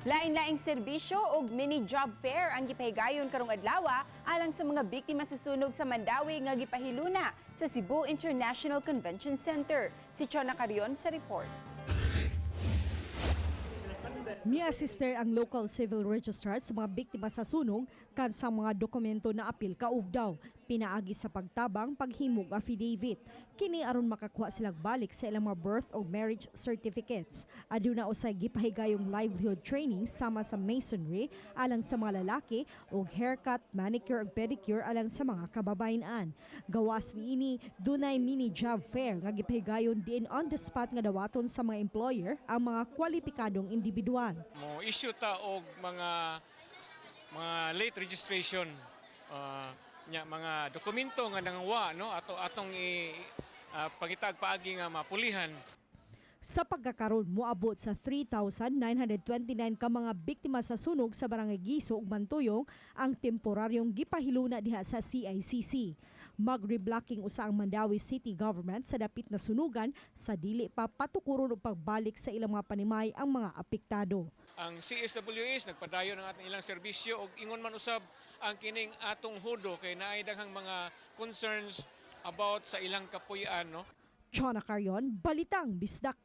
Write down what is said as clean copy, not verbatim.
Lain-laing serbisyo og mini job fair ang gipahigayon karong adlaw alang sa mga biktima sa sunog sa Mandawi nga gipahiluna sa Cebu International Convention Center. Si Chona Carion sa report. Ni-assister ang local civil registrar sa mga biktima sa sunog kan sa mga dokumento na apil kaugdaw. Pinaagi sa pagtabang paghimog affidavit. Kini aron makakuha silang balik sa ilang mga birth or marriage certificates. Aduna usay gipahigayong livelihood training sama sa masonry alang sa mga lalaki ug haircut, manicure ug pedicure alang sa mga kababayan. Gawas niini dunay mini job fair nga gipahigayon din on the spot nga dawaton sa mga employer ang mga kwalipikadong individual. Mo issue ta og mga late registration nya mga dokumento nga nangwa no atong pangitag paagi nga mapulihan. Sa pagkakaroon, moabot sa 3,929 ka mga biktima sa sunog sa Barangay Giso ug Mantuyong ang temporaryong gipahiluna diha sa CICC. Mag-reblocking usa ang Mandawi City Government sa dapit na sunugan sa dili pa patukuron og pagbalik sa ilang mga panimay ang mga apektado. Ang CSWS nagpadayon ng ating ilang serbisyo ug ingon man usab ang kining atong hudo kay naay daghang mga concerns about sa ilang kapuy-an no. Chona Carion, Balitang Bisdak.